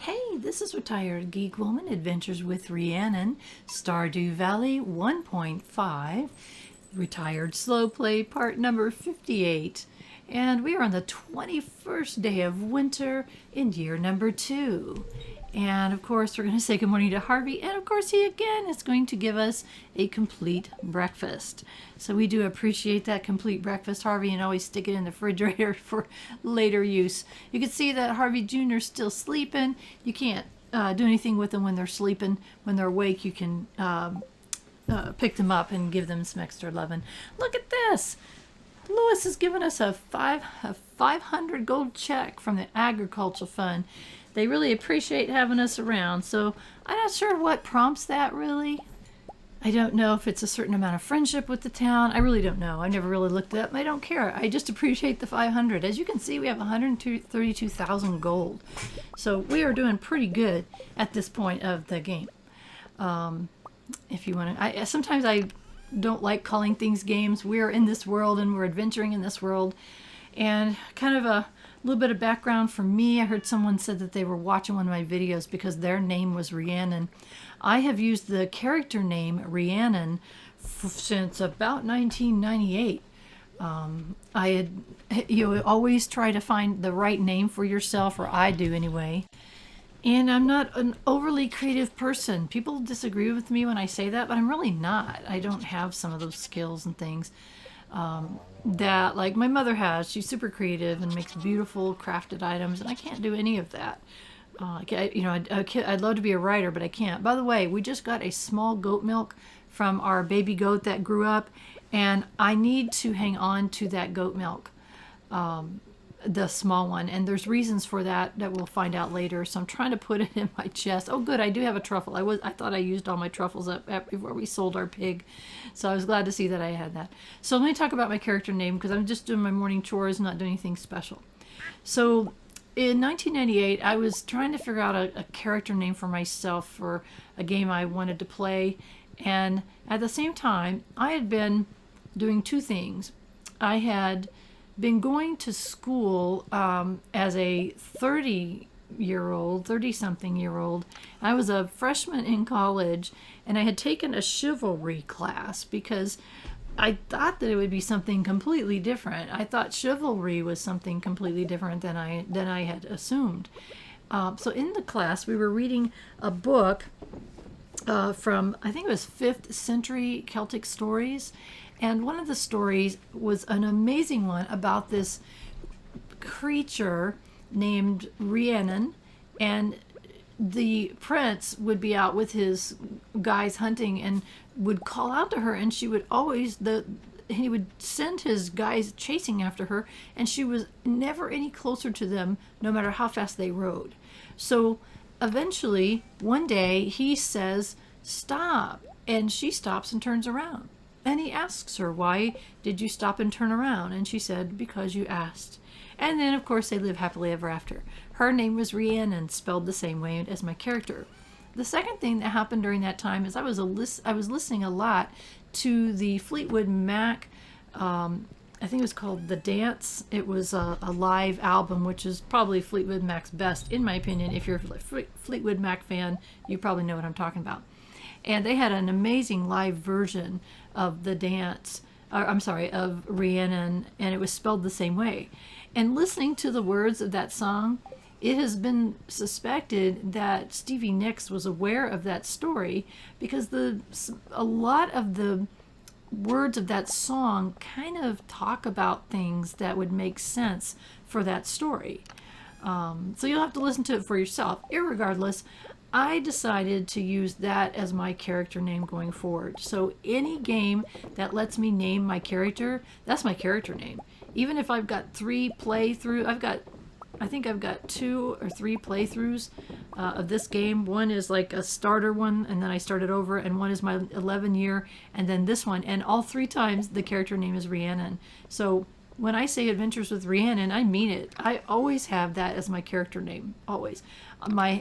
Hey, this is Retired Geek Woman Adventures with Rhiannon, Stardew Valley 1.5, Retired Slow Play part number 58. And we are on the 21st day of winter in year number 2. And of course, we're going to say good morning to Harvey. And of course, he again is going to give us a complete breakfast. So we do appreciate that complete breakfast, Harvey, and always stick it in the refrigerator for later use. You can see that Harvey Jr. is still sleeping. You can't do anything with them when they're sleeping. When they're awake, you can pick them up and give them some extra loving. Look at this. Lewis has given us a 500 gold check from the Agricultural Fund. They really appreciate having us around, so I'm not sure what prompts that, really. I don't know if it's a certain amount of friendship with the town. I really don't know. I never really looked it up, and I don't care. I just appreciate the 500. As you can see, we have 132,000 gold. So we are doing pretty good at this point of the game. If you want to... sometimes I don't like calling things games. We're in this world, and we're adventuring in this world. And kind of a little bit of background for me. I heard someone said that they were watching one of my videos because their name was Rhiannon. I have used the character name Rhiannon since about 1998. You always try to find the right name for yourself, or I do anyway. And I'm not an overly creative person. People disagree with me when I say that, but I'm really not. I don't have some of those skills and things that like my mother has. She's super creative and makes beautiful crafted items, and I can't do any of that. I'd love to be a writer, but I can't. By the way, we just got a small goat milk from our baby goat that grew up, and I need to hang on to that goat milk, the small one, and there's reasons for that we'll find out later. So I'm trying to put it in my chest. Oh, good, I do have a truffle. I thought I used all my truffles up before we sold our pig, so I was glad to see that I had that. So let me talk about my character name, because I'm just doing my morning chores, not doing anything special. So in 1998, I was trying to figure out a character name for myself for a game I wanted to play, and at the same time, I had been doing two things. I had been going to school as a 30-something year old. I was a freshman in college, and I had taken a chivalry class because I thought that it would be something completely different. I thought chivalry was something completely different than I had assumed. So in the class, we were reading a book from, I think it was 5th century Celtic stories. And one of the stories was an amazing one about this creature named Rhiannon, and the prince would be out with his guys hunting and would call out to her, and she would always, he would send his guys chasing after her, and she was never any closer to them, no matter how fast they rode. So eventually, one day, he says, "Stop," and she stops and turns around. And he asks her, "Why did you stop and turn around?" And she said, "Because you asked." And then, of course, they live happily ever after. Her name was Rhiannon, spelled the same way as my character. The second thing that happened during that time is I was listening a lot to the Fleetwood Mac, I think it was called The Dance. It was a live album, which is probably Fleetwood Mac's best, in my opinion. If you're a Fleetwood Mac fan, you probably know what I'm talking about. And they had an amazing live version of The Dance, of Rhiannon, and it was spelled the same way. And listening to the words of that song, it has been suspected that Stevie Nicks was aware of that story, because a lot of the words of that song kind of talk about things that would make sense for that story. So you'll have to listen to it for yourself. Irregardless, I decided to use that as my character name going forward. So any game that lets me name my character, that's my character name. Even if I've got 3 playthroughs, I think I've got 2 or 3 playthroughs of this game. One is like a starter one, and then I started over, and one is my 11 year, and then this one. And all 3 times the character name is Rhiannon. So when I say Adventures with Rhiannon, I mean it. I always have that as my character name, always.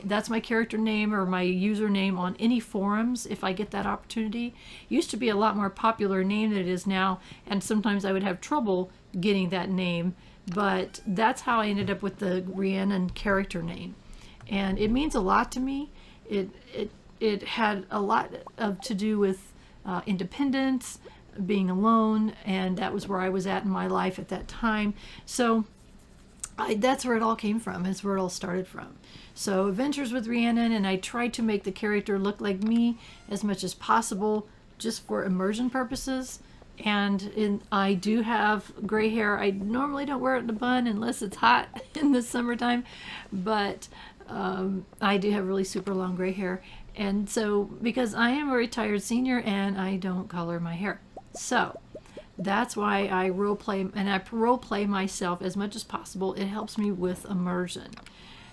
That's my character name or my username on any forums if I get that opportunity. Used to be a lot more popular name than it is now, and sometimes I would have trouble getting that name, but that's how I ended up with the Rhiannon character name. and it means a lot to me. It had a lot of to do with independence, being alone, and that was where I was at in my life at that time. So that's where it all came from. Is where it all started from. So Adventures with Rhiannon, and I tried to make the character look like me as much as possible, just for immersion purposes. And I do have gray hair. I normally don't wear it in a bun unless it's hot in the summertime, but I do have really super long gray hair. And so, because I am a retired senior and I don't color my hair. So, that's why I role play, and I role play myself as much as possible. It helps me with immersion.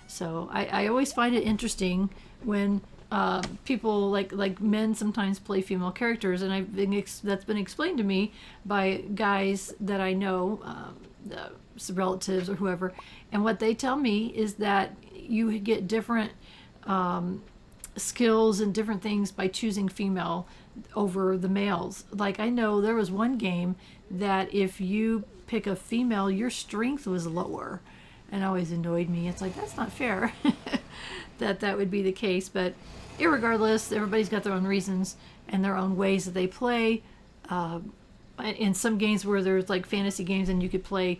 So I always find it interesting when people like men sometimes play female characters, and that's been explained to me by guys that I know, relatives or whoever, and what they tell me is that you get different skills and different things by choosing female over the males. Like, I know there was one game that if you pick a female, your strength was lower, and always annoyed me. It's like, that's not fair that would be the case. But irregardless, everybody's got their own reasons and their own ways that they play. In some games where there's like fantasy games and you could play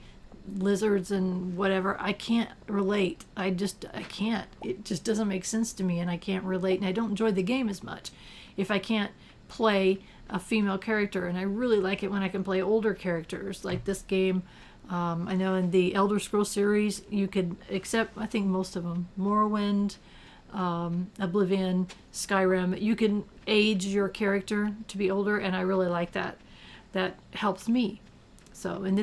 lizards and whatever, I can't relate. I can't. It just doesn't make sense to me, and I can't relate, and I don't enjoy the game as much if I can't play a female character. And I really like it when I can play older characters like this game. I know in the Elder Scrolls series you could accept, I think most of them, Morrowind, Oblivion, Skyrim, you can age your character to be older, and I really like that. That helps me. So in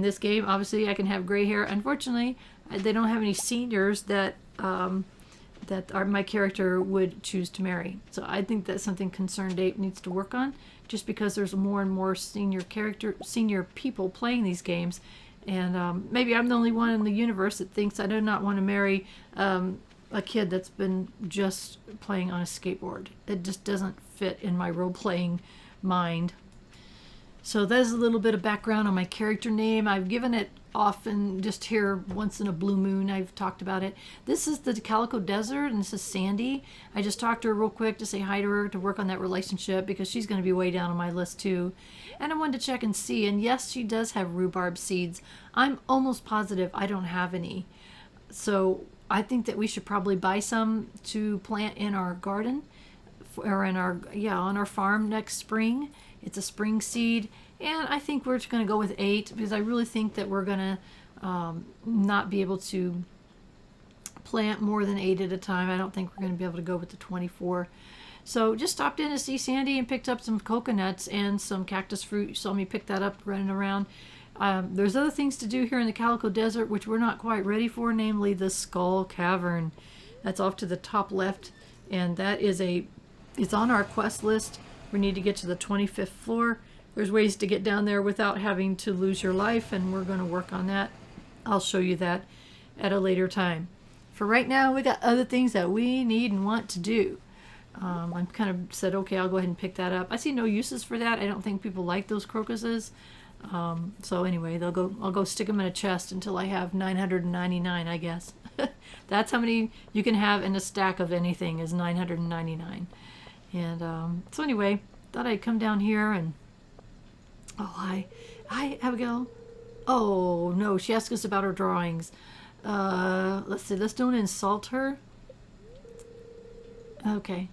this game, obviously I can have gray hair. Unfortunately, they don't have any seniors that my character would choose to marry. So I think that's something Concerned Ape needs to work on, just because there's more and more senior people playing these games. And maybe I'm the only one in the universe that thinks I do not want to marry a kid that's been just playing on a skateboard. It just doesn't fit in my role-playing mind. So there's a little bit of background on my character name. I've given it often, just here once in a blue moon I've talked about it. This is the Calico Desert, and this is Sandy. I just talked to her real quick to say hi to her, to work on that relationship, because she's going to be way down on my list too. And I wanted to check and see, and yes, she does have rhubarb seeds. I'm almost positive I don't have any. So I think that we should probably buy some to plant in our garden, or in our, on our farm next spring. It's a spring seed, and I think we're just going to go with 8, because I really think that we're going to not be able to plant more than 8 at a time. I don't think we're going to be able to go with the 24. So just stopped in to see Sandy and picked up some coconuts and some cactus fruit. You saw me pick that up running around. There's other things to do here in the Calico Desert which we're not quite ready for, namely the Skull Cavern. That's off to the top left, and that is it's on our quest list. We need to get to the 25th floor. There's ways to get down there without having to lose your life, and we're going to work on that. I'll show you that at a later time. For right now, we got other things that we need and want to do. I'm kind of said, okay, I'll go ahead and pick that up. I see no uses for that. I don't think people like those crocuses. So anyway, I'll go stick them in a chest until I have 999, I guess. That's how many you can have in a stack of anything, is 999. And so anyway, thought I'd come down here and... Oh, hi, Abigail. Oh, no, she asked us about her drawings. Let's see, let's don't insult her. Okay.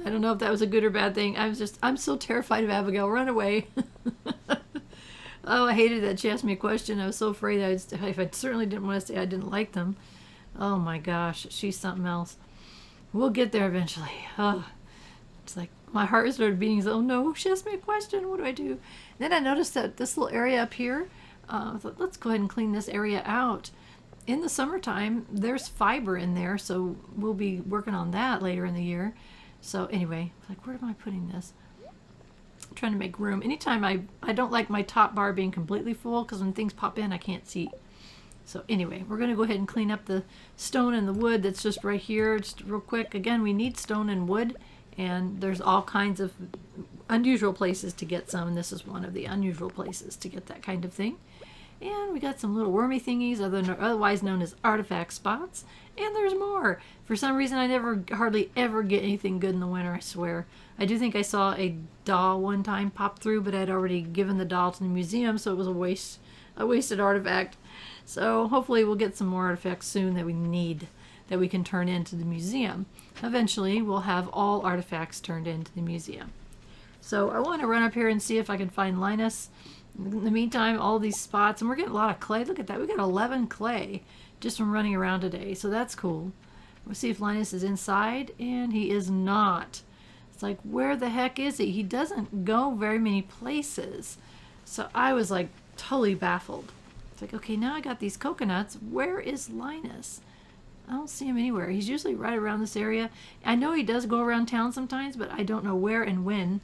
I don't know if that was a good or bad thing. I'm so terrified of Abigail. Run away. Oh, I hated that she asked me a question. I was so afraid I certainly didn't want to say I didn't like them. Oh my gosh, she's something else. We'll get there eventually. Oh, it's like my heart started beating. Oh no, she asked me a question. What do I do? Then I noticed that this little area up here, I thought, let's go ahead and clean this area out. In the summertime, there's fiber in there, so we'll be working on that later in the year. So anyway, like, where am I putting this? I'm trying to make room. Anytime I don't like my top bar being completely full, because when things pop in, I can't see. So anyway, we're going to go ahead and clean up the stone and the wood that's just right here, just real quick. Again, we need stone and wood, and there's all kinds of unusual places to get some, and this is one of the unusual places to get that kind of thing. And we got some little wormy thingies, otherwise known as artifact spots. And there's more. For some reason, I never hardly ever get anything good in the winter, I swear. I do think I saw a doll one time pop through, but I'd already given the doll to the museum, so it was a wasted artifact. So hopefully we'll get some more artifacts soon that we need, that we can turn into the museum. Eventually, we'll have all artifacts turned into the museum. So I want to run up here and see if I can find Linus. In the meantime, all these spots, and we're getting a lot of clay. Look at that. We got 11 clay just from running around today, so that's cool. We'll see if Linus is inside, and he is not. It's like, where the heck is he? He doesn't go very many places. So I was like totally baffled. It's like, okay, now I got these coconuts. Where is Linus? I don't see him anywhere. He's usually right around this area. I know he does go around town sometimes, but I don't know where and when.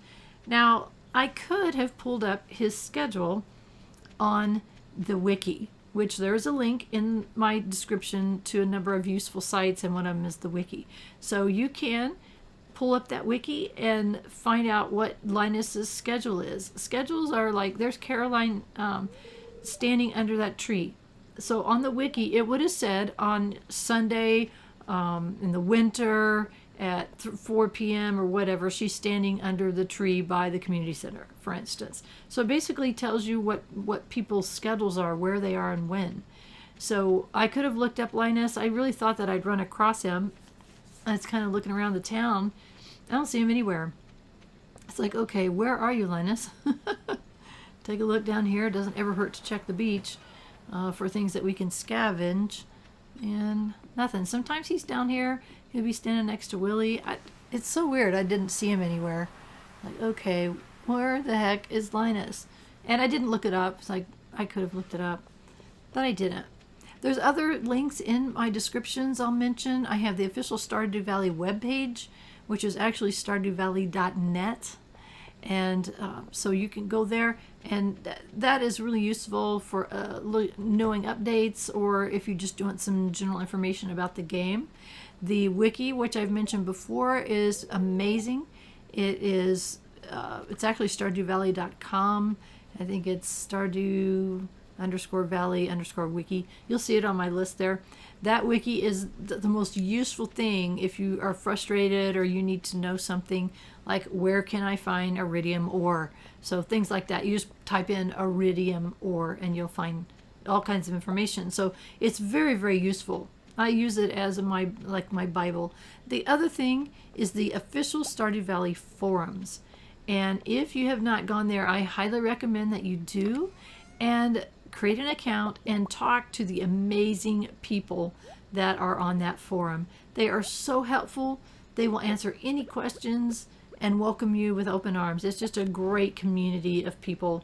Now, I could have pulled up his schedule on the wiki, which there's a link in my description to a number of useful sites, and one of them is the wiki. So you can pull up that wiki and find out what Linus's schedule is. Schedules are like, there's Caroline standing under that tree. So on the wiki, it would have said on Sunday in the winter at 4 p.m. or whatever, she's standing under the tree by the community center, for instance. So it basically tells you what people's schedules are, where they are, and when. So I could have looked up Linus. I really thought that I'd run across him. I was kind of looking around the town. I don't see him anywhere. It's like, okay, where are you, Linus? Take a look down here. It doesn't ever hurt to check the beach for things that we can scavenge. And nothing. Sometimes he's down here. He'll be standing next to Willie. It's so weird. I didn't see him anywhere. Like, okay, where the heck is Linus? And I didn't look it up. It's like, I could have looked it up, but I didn't. There's other links in my descriptions I'll mention. I have the official Stardew Valley webpage, which is actually stardewvalley.net. And so you can go there, and that is really useful for knowing updates, or if you just want some general information about the game. The wiki, which I've mentioned before, is amazing. It is it's actually stardewvalley.com. I think it's Stardew_Valley_wiki. You'll see it on my list there. That wiki is the most useful thing if you are frustrated or you need to know something, like where can I find iridium ore. So things like that. You just type in iridium ore and you'll find all kinds of information. So it's very, very useful. I use it as my Bible. The other thing is the official Stardew Valley forums. And if you have not gone there, I highly recommend that you do, and create an account and talk to the amazing people that are on that forum. They are so helpful. They will answer any questions and welcome you with open arms. It's just a great community of people,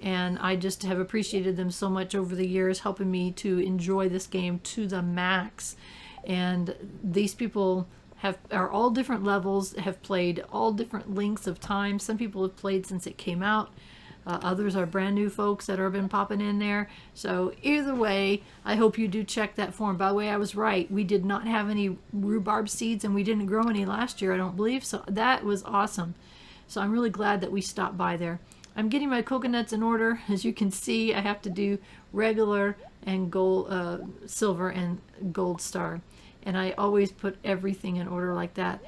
and I just have appreciated them so much over the years, helping me to enjoy this game to the max. And these people are all different levels, have played all different lengths of time. Some people have played since it came out. Others are brand new folks that have been popping in there. So either way, I hope you do check that forum. By the way, I was right. We did not have any rhubarb seeds, and we didn't grow any last year, I don't believe. So that was awesome. So I'm really glad that we stopped by there. I'm getting my coconuts in order. As you can see, I have to do regular and gold, silver and gold star. And I always put everything in order like that.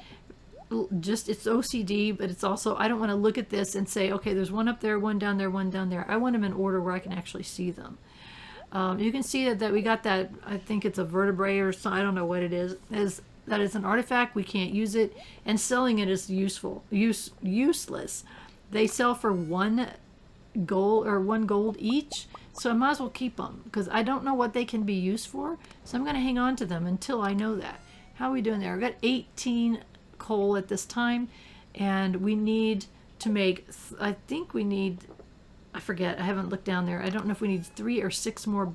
Just, it's OCD, but it's also, I don't want to look at this and say, okay, there's one up there, one down there, one down there. I want them in order where I can actually see them. You can see that we got that, I think it's a vertebrae or something, I don't know what it is. That is an artifact, we can't use it, and selling it is useless. They sell for $1 gold each, so I might as well keep them, because I don't know what they can be used for, so I'm going to hang on to them until I know that. How are we doing there? I've got 18 coal at this time, and we need to make, I think we need, I forget, I haven't looked down there. I don't know if we need 3 or 6 more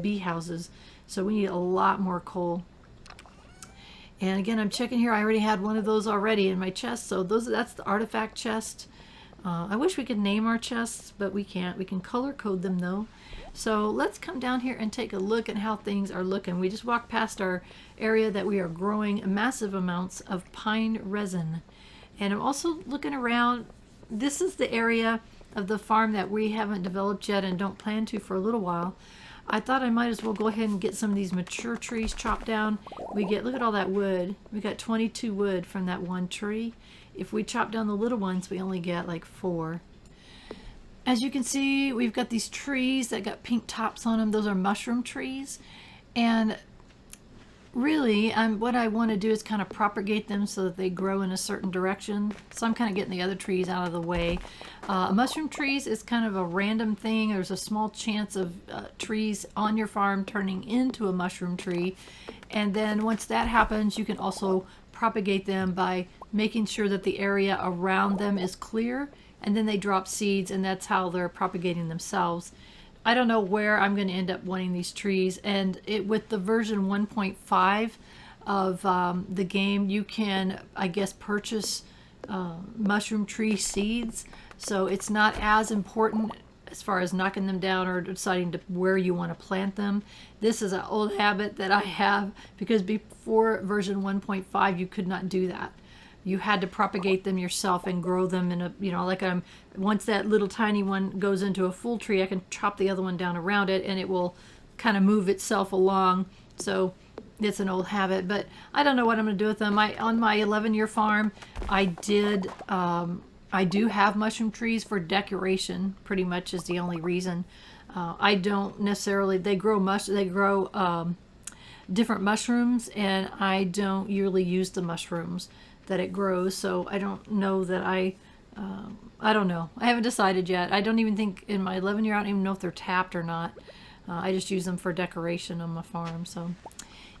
bee houses, so we need a lot more coal. And again, I'm checking here. I already had one of those already in my chest, so that's the artifact chest. I wish we could name our chests, but we can't. We can color code them though. So let's come down here and take a look at how things are looking. We just walked past our area that we are growing massive amounts of pine resin. And I'm also looking around. This is the area of the farm that we haven't developed yet and don't plan to for a little while, I thought I might as well go ahead and get some of these mature trees chopped down. Look at all that wood. We got 22 wood from that one tree. If we chop down the little ones, we only get like 4. As you can see, we've got these trees that got pink tops on them. Those are mushroom trees. And really, what I want to do is kind of propagate them so that they grow in a certain direction. So I'm kind of getting the other trees out of the way. Mushroom trees is kind of a random thing. There's a small chance of trees on your farm turning into a mushroom tree. And then once that happens, you can also propagate them by making sure that the area around them is clear. And then they drop seeds, and that's how they're propagating themselves. I don't know where I'm going to end up wanting these trees, and with the version 1.5 of the game, you can, I guess, purchase mushroom tree seeds. So it's not as important as far as knocking them down or deciding where you want to plant them. This is an old habit that I have, because before version 1.5 you could not do that. You had to propagate them yourself and grow them in a, like once that little tiny one goes into a full tree, I can chop the other one down around it and it will kind of move itself along. So it's an old habit, but I don't know what I'm going to do with them. On my 11-year farm, I do have mushroom trees for decoration, pretty much is the only reason. I don't necessarily, they grow different mushrooms, and I don't usually use the mushrooms that it grows, so I don't know that I don't know. I haven't decided yet. I don't even think in my 11-year, I don't even know if they're tapped or not. I just use them for decoration on my farm. So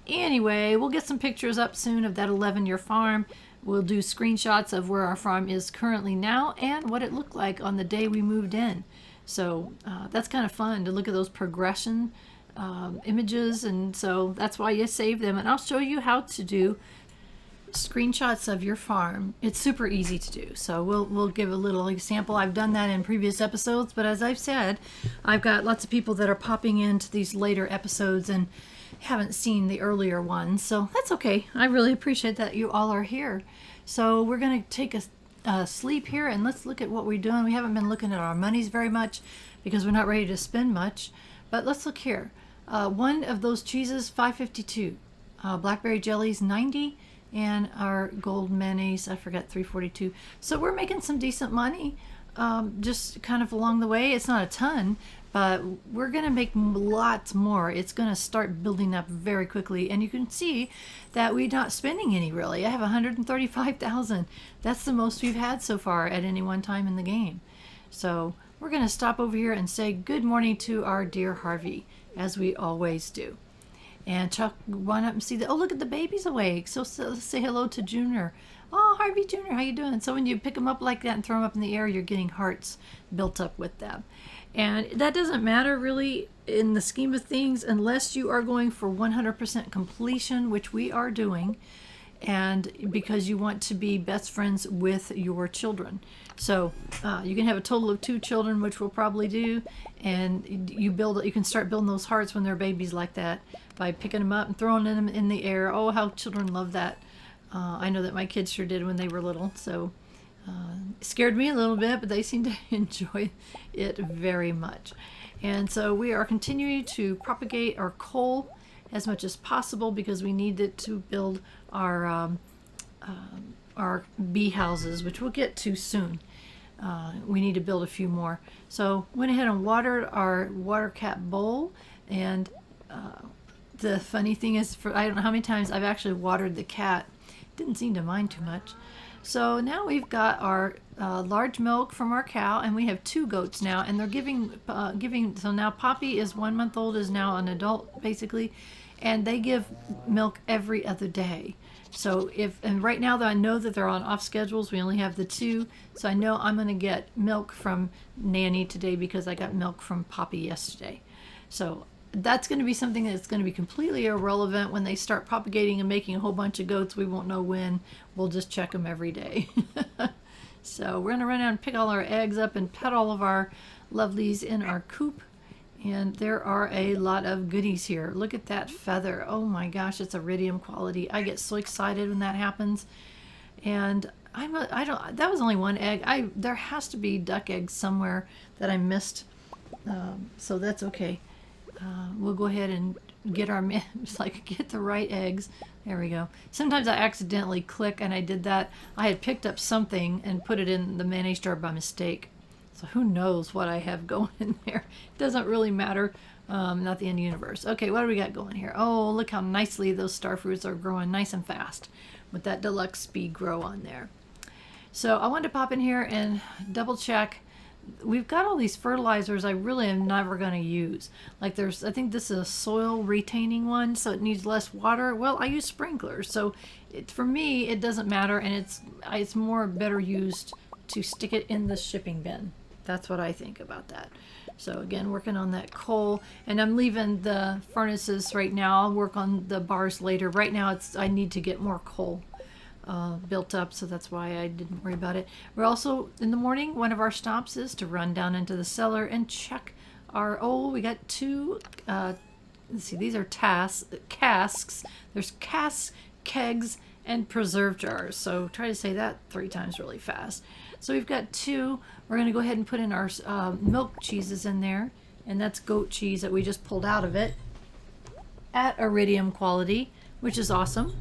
anyway, we'll get some pictures up soon of that 11-year farm. We'll do screenshots of where our farm is currently now and what it looked like on the day we moved in. So that's kind of fun to look at those progression images, and so that's why you save them. And I'll show you how to do screenshots of your farm. It's super easy to do, so we'll give a little example. I've done that in previous episodes, but as I've said, I've got lots of people that are popping into these later episodes and haven't seen the earlier ones, so that's okay. I really appreciate that you all are here. So we're going to take a sleep here, and let's look at what we're doing. We haven't been looking at our monies very much because we're not ready to spend much, but let's look here. One of those cheeses, $5.52. Blackberry jellies, $90. And our gold mayonnaise, I forgot, $3.42. So we're making some decent money, just kind of along the way. It's not a ton, but we're going to make lots more. It's going to start building up very quickly, and you can see that we're not spending any really. I have $135,000. That's the most we've had so far at any one time in the game. So we're going to stop over here and say good morning to our dear Harvey, as we always do. And Chuck, run up and see that. Oh, look at the baby's awake. So let's say hello to Junior. Oh, Harvey Jr., how you doing? So when you pick them up like that and throw them up in the air, you're getting hearts built up with them. And that doesn't matter really in the scheme of things unless you are going for 100% completion, which we are doing, and because you want to be best friends with your children. So you can have a total of 2 children, which we'll probably do, and you can start building those hearts when they're babies like that by picking them up and throwing them in the air. Oh, how children love that. I know that my kids sure did when they were little, so it scared me a little bit, but they seem to enjoy it very much. And so we are continuing to propagate our coal as much as possible because we need it to build our bee houses, which we'll get to soon. We need to build a few more. So went ahead and watered our water cap bowl, and the funny thing is, I don't know how many times I've actually watered the cat. Didn't seem to mind too much. So now we've got our large milk from our cow, and we have 2 goats now, and they're giving. So now Poppy is 1 month old, is now an adult basically, and they give milk every other day. So and right now that I know that they're on off schedules, we only have the 2, so I know I'm going to get milk from Nanny today because I got milk from Poppy yesterday. So that's going to be something that's going to be completely irrelevant when they start propagating and making a whole bunch of goats. We won't know when. We'll just check them every day. So we're going to run out and pick all our eggs up and pet all of our lovelies in our coop. And there are a lot of goodies here. Look at that feather. Oh my gosh, it's iridium quality. I get so excited when that happens. And I don't. That was only one egg. There has to be duck eggs somewhere that I missed. So that's okay. We'll go ahead and get our just like get the right eggs. There we go. Sometimes I accidentally click, and I did that. I had picked up something and put it in the mayonnaise jar by mistake. So who knows what I have going in there. It doesn't really matter. Not the end of the universe. Okay, what do we got going here? Oh, look how nicely those star fruits are growing nice and fast with that deluxe speed grow on there. So I wanted to pop in here and double check. We've got all these fertilizers I really am never going to use. Like I think this is a soil retaining one, so it needs less water. Well, I use sprinklers, so for me it doesn't matter, and it's more better used to stick it in the shipping bin. That's what I think about that. So again, working on that coal, and I'm leaving the furnaces right now. I'll work on the bars later. Right now I need to get more coal built up, so that's why I didn't worry about it. We're also, in the morning, one of our stops is to run down into the cellar and check we got two, let's see, these are casks. There's casks, kegs, and preserve jars. So try to say that 3 times really fast. So we've got 2. We're going to go ahead and put in our milk cheeses in there, and that's goat cheese that we just pulled out of it at iridium quality, which is awesome.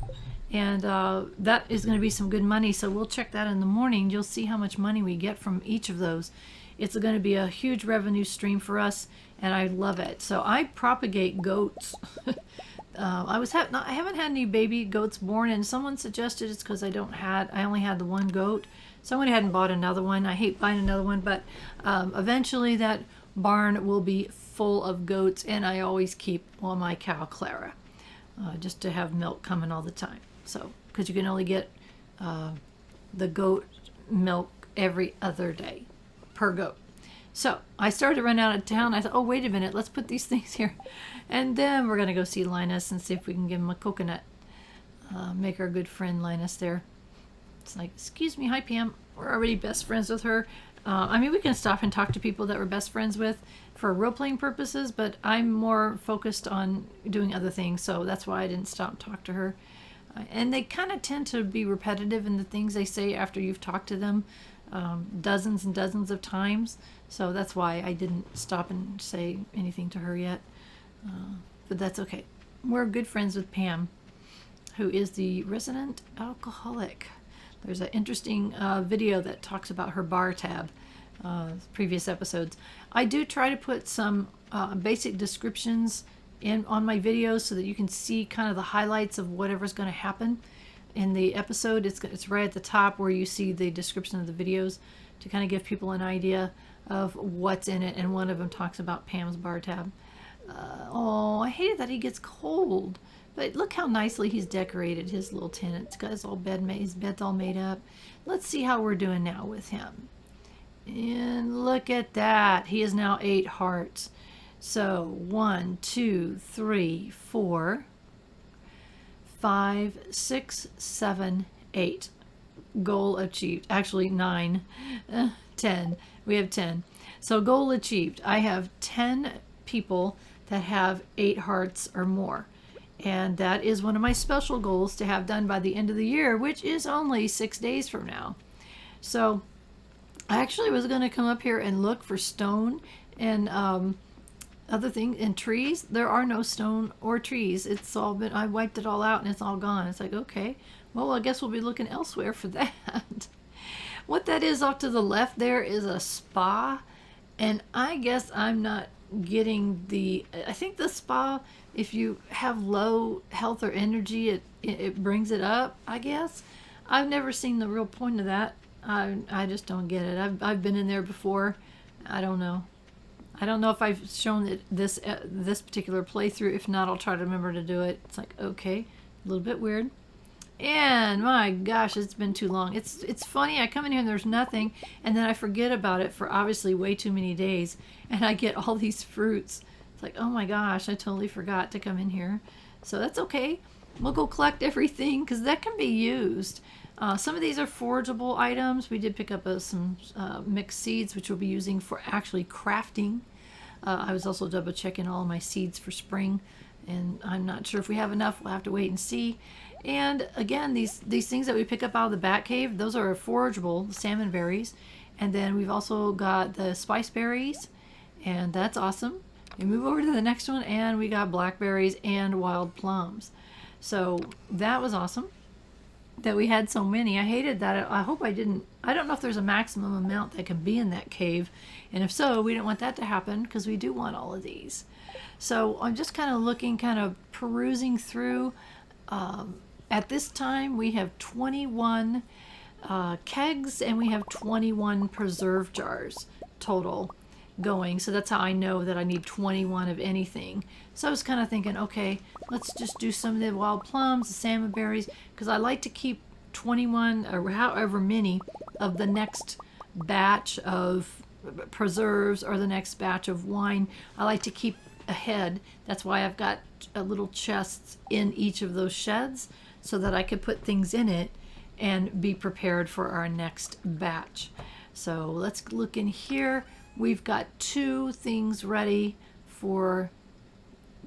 And that is going to be some good money, so we'll check that in the morning. You'll see how much money we get from each of those. It's going to be a huge revenue stream for us, and I love it. So I propagate goats. I haven't had any baby goats born, and someone suggested it's because I only had the one goat. So I went ahead and bought another one. I hate buying another one, but eventually that barn will be full of goats, and I always keep my cow Clara, just to have milk coming all the time. So, because you can only get the goat milk every other day per goat. So I started to run out of town. I thought, oh, wait a minute, let's put these things here. And then we're going to go see Linus and see if we can give him a coconut. Make our good friend Linus there. It's like, excuse me, hi Pam. We're already best friends with her. I mean, we can stop and talk to people that we're best friends with for role-playing purposes, but I'm more focused on doing other things, so that's why I didn't stop and talk to her. And they kind of tend to be repetitive in the things they say after you've talked to them dozens and dozens of times, so that's why I didn't stop and say anything to her yet. But that's okay. We're good friends with Pam, who is the resident alcoholic. There's an interesting video that talks about her bar tab, previous episodes. I do try to put some basic descriptions on my videos so that you can see kind of the highlights of whatever's going to happen in the episode. It's right at the top where you see the description of the videos to kind of give people an idea of what's in it, and one of them talks about Pam's bar tab. Oh, I hated that he gets cold. But look how nicely he's decorated his little tent. It's got his bed's all made up. Let's see how we're doing now with him. And look at that. He is now 8 hearts. So 1, 2, 3, 4, 5, 6, 7, 8. Goal achieved. Actually 9, 10. We have 10. So goal achieved. I have 10 people that have 8 hearts or more. And that is one of my special goals to have done by the end of the year, which is only 6 days from now. So I actually was going to come up here and look for stone and other things and trees. There are no stone or trees. It's all been, I wiped it all out and it's all gone. It's like, okay, well, I guess we'll be looking elsewhere for that. What that is off to the left there is a spa. And I guess I'm not getting I think the spa, if you have low health or energy, it brings it up, I guess. I've never seen the real point of that. I just don't get it. I've been in there before. I don't know. I don't know if I've shown it this particular playthrough. If not, I'll try to remember to do it. It's like, okay, a little bit weird. And my gosh, it's been too long. It's funny. I come in here and there's nothing, and then I forget about it for obviously way too many days, and I get all these fruits. It's like, oh my gosh, I totally forgot to come in here. So that's okay. We'll go collect everything because that can be used. Some of these are forageable items. We did pick up some mixed seeds, which we'll be using for actually crafting. I was also double checking all of my seeds for spring, and I'm not sure if we have enough. We'll have to wait and see. And again, these things that we pick up out of the bat cave, those are forageable salmon berries. And then we've also got the spice berries, and that's awesome. We move over to the next one, and we got blackberries and wild plums. So that was awesome that we had so many. I hated that. I hope I didn't. I don't know if there's a maximum amount that can be in that cave. And if so, we didn't want that to happen because we do want all of these. So I'm just kind of looking, kind of perusing through. At this time, we have 21 kegs and we have 21 preserve jars total going. So that's how I know that I need 21 of anything. So I was kind of thinking, okay, let's just do some of the wild plums, the salmon berries, because I like to keep 21 or however many of the next batch of preserves or the next batch of wine. I like to keep ahead. That's why I've got a little chests in each of those sheds so that I could put things in it and be prepared for our next batch. So let's look in here. We've got 2 things ready for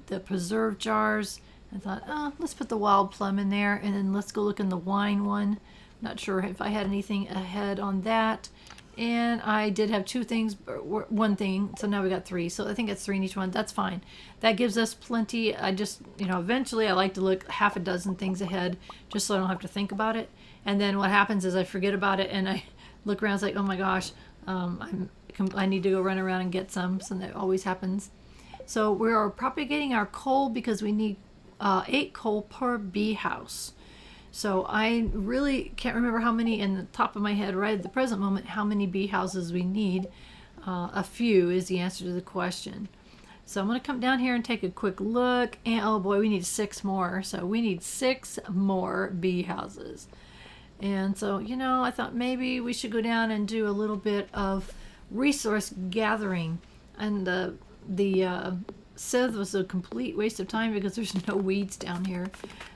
the preserve jars. I thought, oh, let's put the wild plum in there, and then let's go look in the wine one. Not sure if I had anything ahead on that. And I did have 2 things, or 1 thing, so now we got 3. So I think it's 3 in each one. That's fine. That gives us plenty. I just, eventually I like to look half a dozen things ahead just so I don't have to think about it. And then what happens is I forget about it and I look around, it's like, oh my gosh, I need to go run around and get some. So that always happens. So we are propagating our coal because we need 8 coal per bee house. So I really can't remember how many in the top of my head right at the present moment, how many bee houses we need. A few is the answer to the question. So I'm going to come down here and take a quick look. And oh boy, we need 6 more. So we need 6 more bee houses. And so, I thought maybe we should go down and do a little bit of resource gathering. And the scythe was a complete waste of time because there's no weeds down here.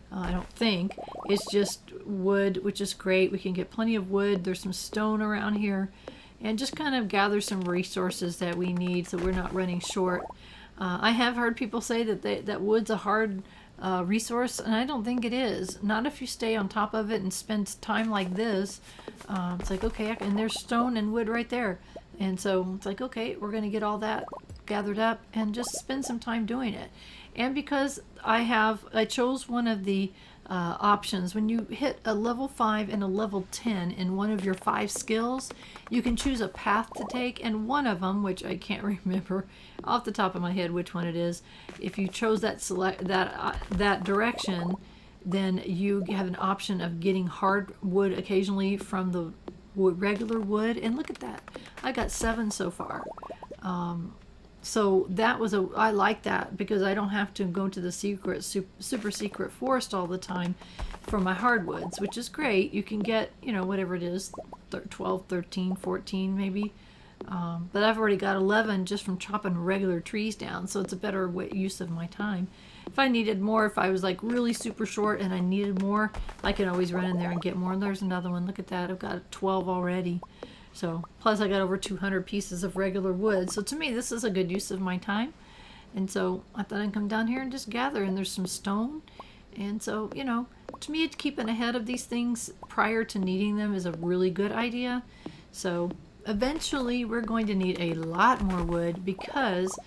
I don't think. It's just wood, which is great. We can get plenty of wood. There's some stone around here. And just kind of gather some resources that we need so we're not running short. I have heard people say that wood's a hard resource, and I don't think it is. Not if you stay on top of it and spend time like this. It's like, okay, and there's stone and wood right there. And so it's like, okay, we're going to get all that gathered up and just spend some time doing it. And because I chose one of the options. When you hit a level 5 and a level 10 in one of your 5 skills, you can choose a path to take, and one of them, which I can't remember off the top of my head which one it is, if you chose that direction, then you have an option of getting hardwood occasionally from the regular wood. And look at that, I got 7 so far. So that was I like that because I don't have to go to the super secret forest all the time for my hardwoods, which is great. You can get, whatever it is, 12, 13, 14 maybe. But I've already got 11 just from chopping regular trees down, so it's a better use of my time. If I needed more, if I was like really super short and I needed more, I can always run in there and get more. And there's another one. Look at that. I've got 12 already. So, plus I got over 200 pieces of regular wood. So to me, this is a good use of my time. And so I thought I'd come down here and just gather. And there's some stone. And so, to me, keeping ahead of these things prior to needing them is a really good idea. So eventually we're going to need a lot more wood because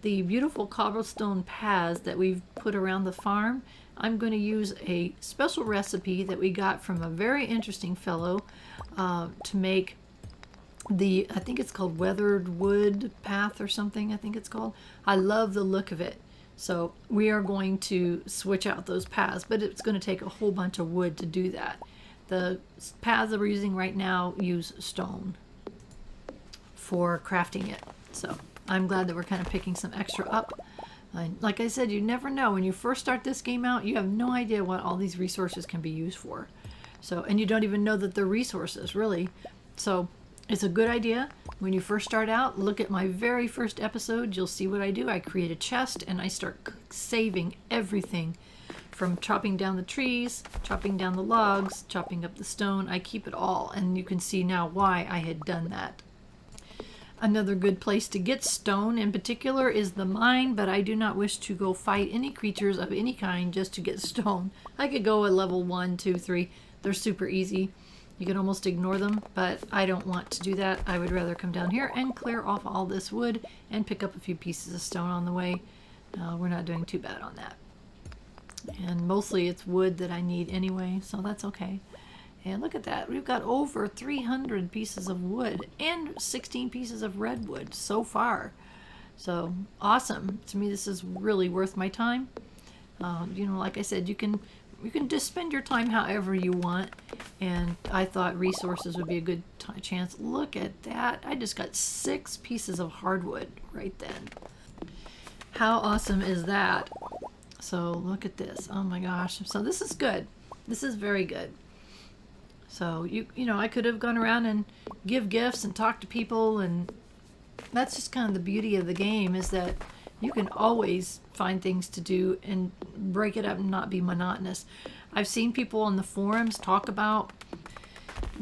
the beautiful cobblestone paths that we've put around the farm, I'm going to use a special recipe that we got from a very interesting fellow to make I think it's called weathered wood path or something, I think it's called. I love the look of it. So we are going to switch out those paths, but it's going to take a whole bunch of wood to do that. The paths that we're using right now use stone for crafting it. So I'm glad that we're kind of picking some extra up. Like I said, you never know. When you first start this game out, you have no idea what all these resources can be used for. So, and you don't even know that they're resources, really. So it's a good idea. When you first start out, look at my very first episode. You'll see what I do. I create a chest and I start saving everything from chopping down the trees, chopping down the logs, chopping up the stone. I keep it all, and you can see now why I had done that. Another good place to get stone in particular is the mine, but I do not wish to go fight any creatures of any kind just to get stone. I could go at level 1, 2, 3. They're super easy. You can almost ignore them, but I don't want to do that. I would rather come down here and clear off all this wood and pick up a few pieces of stone on the way. We're not doing too bad on that. And mostly it's wood that I need anyway, so that's okay. And look at that. We've got over 300 pieces of wood and 16 pieces of redwood so far. So awesome. To me, this is really worth my time. You know, like I said, you can just spend your time however you want. And I thought resources would be a good chance. Look at that. I just got 6 pieces of hardwood right then. How awesome is that? So look at this. Oh my gosh. So this is good. This is very good. So, you know, I could have gone around and give gifts and talk to people, and that's just kind of the beauty of the game, is that you can always find things to do and break it up and not be monotonous. I've seen people on the forums talk about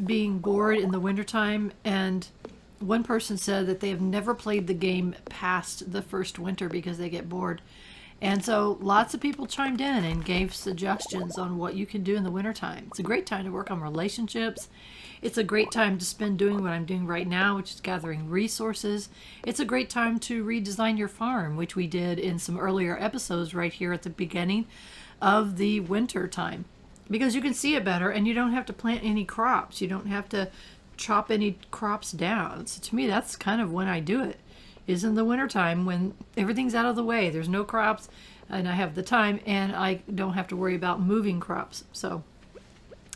being bored in the wintertime, and one person said that they have never played the game past the first winter because they get bored. And so lots of people chimed in and gave suggestions on what you can do in the wintertime. It's a great time to work on relationships. It's a great time to spend doing what I'm doing right now, which is gathering resources. It's a great time to redesign your farm, which we did in some earlier episodes right here at the beginning of the winter time. Because you can see it better and you don't have to plant any crops. You don't have to chop any crops down. So to me, that's kind of when I do it. Is in the wintertime when everything's out of the way. There's no crops and I have the time and I don't have to worry about moving crops. So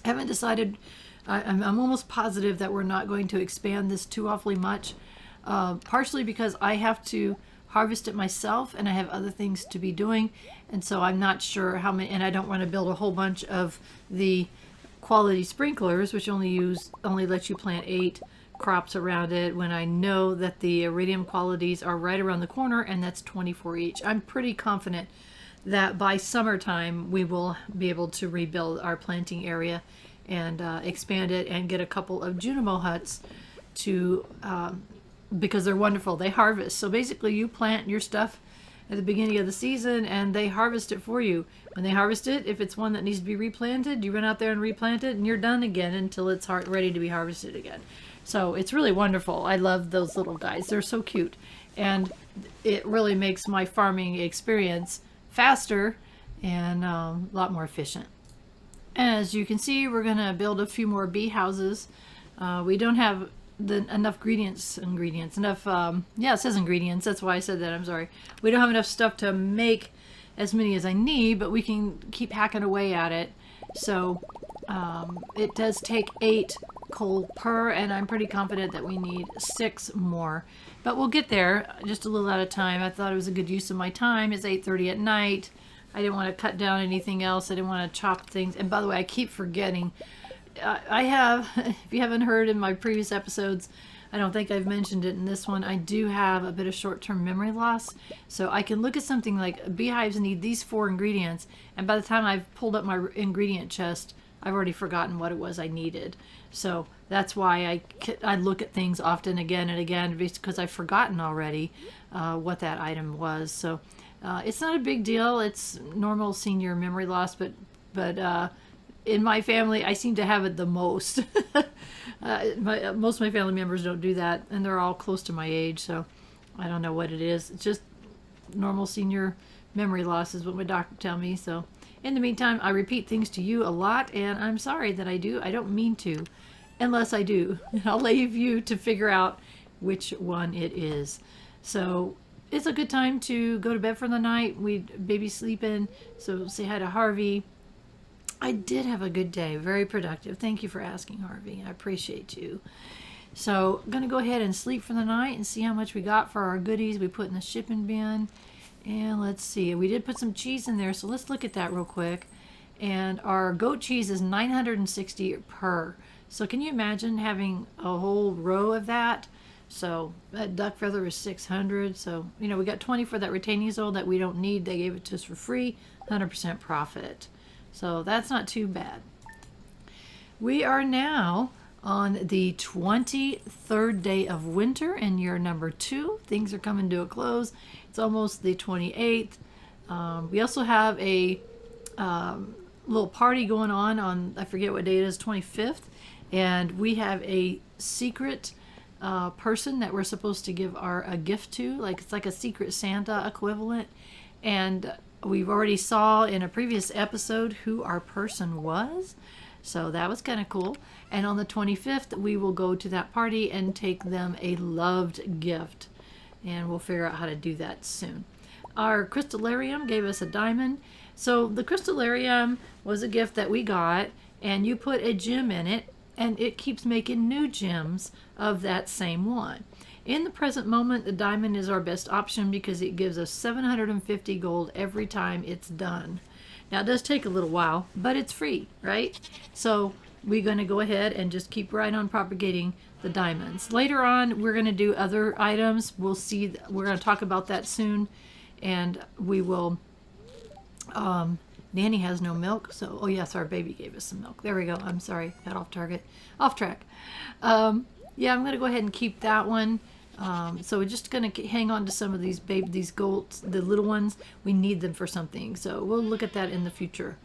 I haven't decided. I'm almost positive that we're not going to expand this too awfully much. Partially because I have to harvest it myself and I have other things to be doing. And so I'm not sure how many, and I don't want to build a whole bunch of the quality sprinklers, which only let you plant 8 crops around it, when I know that the iridium qualities are right around the corner, and that's 24 each. I'm pretty confident that by summertime we will be able to rebuild our planting area and expand it and get a couple of Junimo huts to because they're wonderful. They harvest. So basically you plant your stuff at the beginning of the season and they harvest it for you. When they harvest it, if it's one that needs to be replanted, you run out there and replant it and you're done again until it's ready to be harvested again. So it's really wonderful. I love those little guys. They're so cute. And it really makes my farming experience faster and a lot more efficient. As you can see, we're going to build a few more bee houses. We don't have enough ingredients. Yeah, it says ingredients. That's why I said that. I'm sorry. We don't have enough stuff to make as many as I need, but we can keep hacking away at it. So it does take 8 coal per, and I'm pretty confident that we need 6 more. But we'll get there, just a little at a time. I thought it was a good use of my time. It's 8:30 at night. I didn't want to cut down anything else. I didn't want to chop things. And by the way, I keep forgetting. I have, if you haven't heard in my previous episodes, I don't think I've mentioned it in this one, I do have a bit of short-term memory loss. So I can look at something like beehives need these 4 ingredients, and by the time I've pulled up my ingredient chest, I've already forgotten what it was I needed. So that's why I look at things often again and again, because I've forgotten already what that item was. So it's not a big deal. It's normal senior memory loss, but in my family, I seem to have it the most. Most of my family members don't do that, and they're all close to my age, so I don't know what it is. It's just normal senior memory loss is what my doctor tell me. So in the meantime, I repeat things to you a lot, and I'm sorry that I do. I don't mean to, unless I do. I'll leave you to figure out which one it is. So it's a good time to go to bed for the night. Baby's sleeping, so say hi to Harvey. I did have a good day, very productive. Thank you for asking, Harvey. I appreciate you. So I'm going to go ahead and sleep for the night and see how much we got for our goodies we put in the shipping bin. And let's see, we did put some cheese in there, so let's look at that real quick. And our goat cheese is 960 per. So can you imagine having a whole row of that? So that duck feather is 600. So, you know, we got 20 for that retaining oil that we don't need. They gave it to us for free, 100% profit. So that's not too bad. We are now on the 23rd day of winter in year number 2. Things are coming to a close. It's almost the 28th. We also have a little party going on, I forget what day it is, 25th. And we have a secret person that we're supposed to give a gift to. Like, it's like a secret Santa equivalent. And we've already saw in a previous episode who our person was. So that was kind of cool. And on the 25th, we will go to that party and take them a loved gift. And we'll figure out how to do that soon. Our crystallarium gave us a diamond. So the crystallarium was a gift that we got, and you put a gem in it, and it keeps making new gems of that same one. In the present moment, the diamond is our best option because it gives us 750 gold every time it's done. Now, it does take a little while, but it's free, right? So we're going to go ahead and just keep right on propagating the diamonds. Later on, we're going to do other items. We'll see. We're going to talk about that soon, and we will... Nanny has no milk, so... Oh, yes, our baby gave us some milk. There we go. I'm sorry. Got off track. Yeah, I'm going to go ahead and keep that one. So we're just going to hang on to some of these golds, the little ones. We need them for something, so we'll look at that in the future.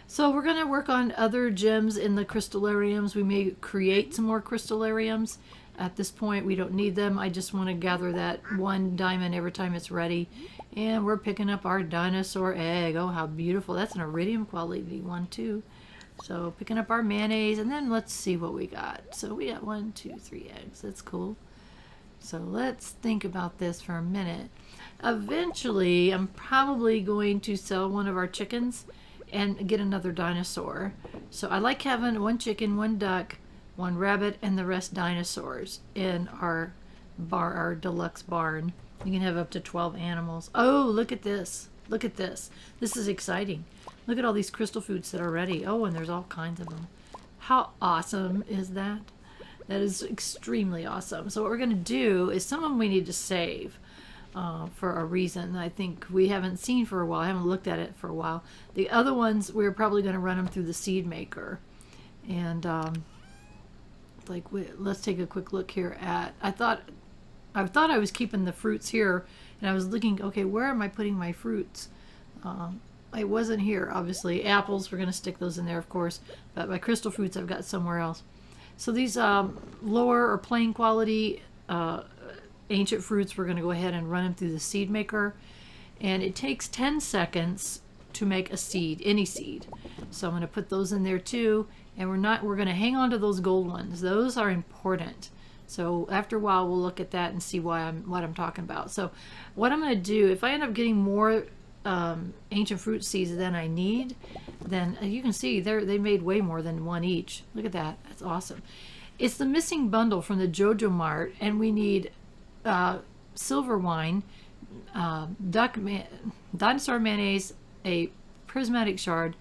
So we're going to work on other gems in the crystallariums. We may create some more crystallariums. At this point, we don't need them. I just want to gather that one diamond every time it's ready. And we're picking up our dinosaur egg. Oh, how beautiful. That's an iridium quality one, too. So picking up our mayonnaise, and then let's see what we got. So we got 1, 2, 3 eggs. That's cool. So let's think about this for a minute. Eventually, I'm probably going to sell one of our chickens and get another dinosaur. So I like having 1 chicken, 1 duck, 1 rabbit, and the rest dinosaurs in our deluxe barn. You can have up to 12 animals. Oh, look at this. Look at this. This is exciting. Look at all these crystal foods that are ready. Oh, and there's all kinds of them. How awesome is that? That is extremely awesome. So what we're going to do is some of them we need to save for a reason I think we haven't seen for a while. I haven't looked at it for a while. The other ones, we're probably going to run them through the seed maker. And let's take a quick look here at... I thought I was keeping the fruits here, and I was looking, okay, where am I putting my fruits? It wasn't here, obviously. Apples, we're going to stick those in there, of course, but my crystal fruits I've got somewhere else. So these lower or plain quality ancient fruits, we're going to go ahead and run them through the seed maker, and it takes 10 seconds to make a seed, any seed. So I'm going to put those in there too, and we're going to hang on to those gold ones. Those are important. So after a while, we'll look at that and see what I'm talking about. So what I'm going to do, if I end up getting more ancient fruit seeds than I need, then you can see they made way more than 1 each. Look at that. That's awesome. It's the missing bundle from the JoJo Mart, and we need silver wine, dinosaur mayonnaise, a prismatic shard,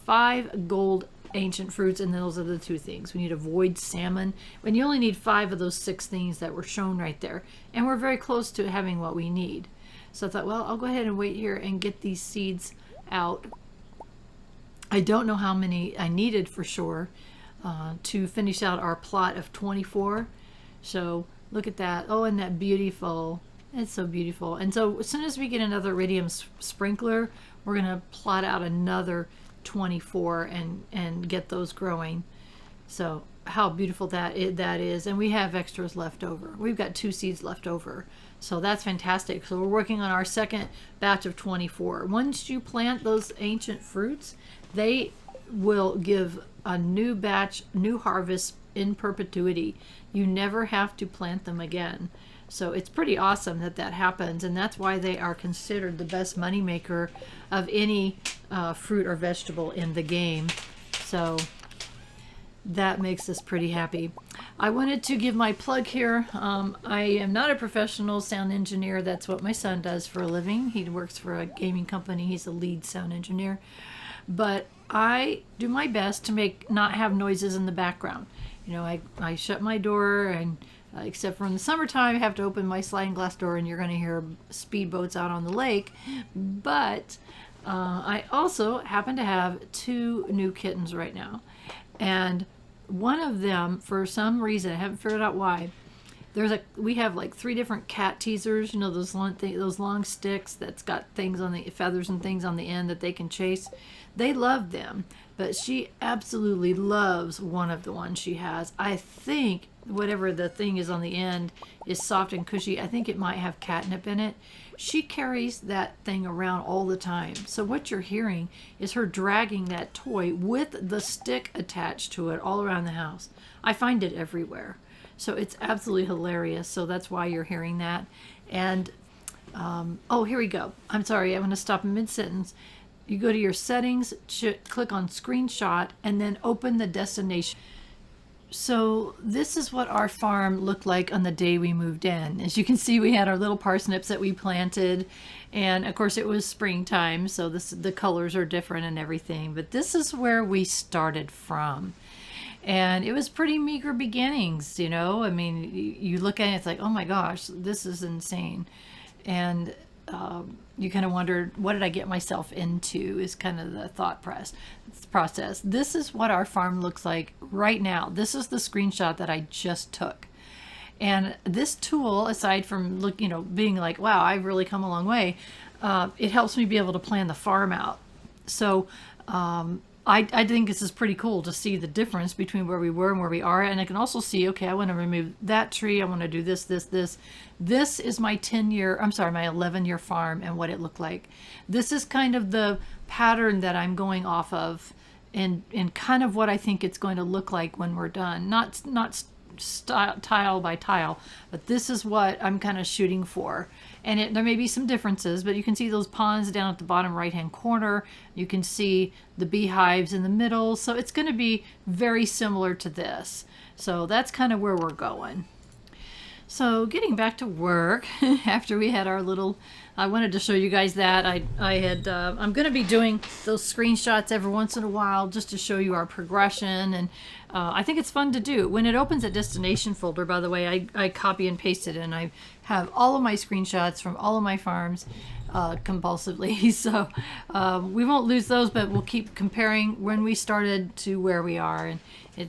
5 gold ancient fruits, and those are the 2 things. We need a void salmon, and you only need 5 of those 6 things that were shown right there, and we're very close to having what we need. So I thought, well, I'll go ahead and wait here and get these seeds out. I don't know how many I needed for sure to finish out our plot of 24. So look at that. Oh, and that beautiful. It's so beautiful. And so as soon as we get another iridium sprinkler, we're going to plot out another 24 and get those growing. So how beautiful that is. And we have extras left over. We've got 2 seeds left over. So that's fantastic. So we're working on our second batch of 24. Once you plant those ancient fruits, they will give a new batch, new harvest in perpetuity. You never have to plant them again. So it's pretty awesome that happens, and that's why they are considered the best money maker of any fruit or vegetable in the game. So that makes us pretty happy. I wanted to give my plug here. I am not a professional sound engineer. That's what my son does for a living. He works for a gaming company. He's a lead sound engineer. But I do my best to not have noises in the background. You know, I shut my door, and except for in the summertime, I have to open my sliding glass door, and you're going to hear speedboats out on the lake. But I also happen to have 2 new kittens right now. And one of them, for some reason, I haven't figured out why, we have like 3 different cat teasers, you know, those long sticks that's got things on the feathers and things on the end that they can chase. They love them, but she absolutely loves one of the ones she has. I think whatever the thing is on the end is soft and cushy. I think it might have catnip in it. She carries that thing around all the time. So what you're hearing is her dragging that toy with the stick attached to it all around the house. I find it everywhere. So it's absolutely hilarious. So that's why you're hearing that. And, oh, here we go. I'm sorry. I'm going to stop in mid-sentence. You go to your settings, click on screenshot, and then open the destination. So this is what our farm looked like on the day we moved in. As you can see, we had our little parsnips that we planted. And of course it was springtime, so the colors are different and everything. But this is where we started from. And it was pretty meager beginnings, you know. I mean, you look at it, it's like, oh my gosh, this is insane. And you kind of wondered, what did I get myself into, is kind of the thought process. This is what our farm looks like right now. This is the screenshot that I just took. And this tool, aside from being like, wow, I've really come a long way, it helps me be able to plan the farm out. So I think this is pretty cool to see the difference between where we were and where we are. And I can also see, okay, I want to remove that tree. I want to do this, this, this. This is my 11-year farm and what it looked like. This is kind of the pattern that I'm going off of, and kind of what I think it's going to look like when we're done. Not tile by tile, but this is what I'm kind of shooting for. And there may be some differences, but you can see those ponds down at the bottom right hand corner. You can see the beehives in the middle. So it's going to be very similar to this. So that's kind of where we're going. So getting back to work after we had our little, I wanted to show you guys that I'm going to be doing those screenshots every once in a while just to show you our progression. And I think it's fun to do. When it opens a destination folder, by the way, I copy and paste it, and I have all of my screenshots from all of my farms compulsively. So we won't lose those, but we'll keep comparing when we started to where we are. And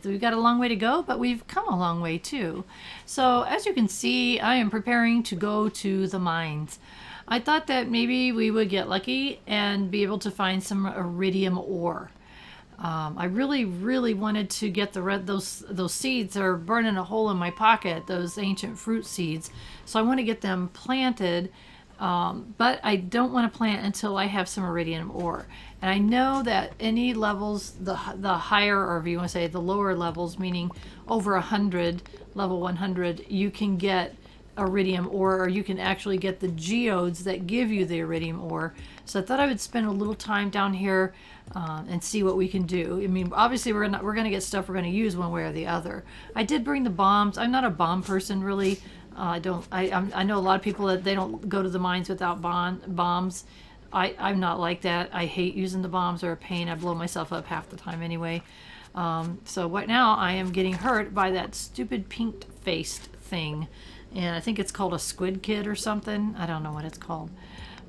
we've got a long way to go, but we've come a long way too. So as you can see, I am preparing to go to the mines. I thought that maybe we would get lucky and be able to find some iridium ore. I really, really wanted to get those seeds that are burning a hole in my pocket, those ancient fruit seeds. So I want to get them planted, but I don't want to plant until I have some iridium ore. And I know that any levels, the higher, or if you want to say the lower levels, meaning over 100, level 100, you can get iridium ore, or you can actually get the geodes that give you the iridium ore. So I thought I would spend a little time down here and see what we can do. I mean, obviously we're gonna get stuff we're gonna use one way or the other. I did bring the bombs. I'm not a bomb person really. I know a lot of people that they don't go to the mines without bombs. I'm not like that. I hate using the bombs. They're a pain. I blow myself up half the time anyway. So right now I am getting hurt by that stupid pink-faced thing. And I think it's called a squid kid or something. I don't know what it's called.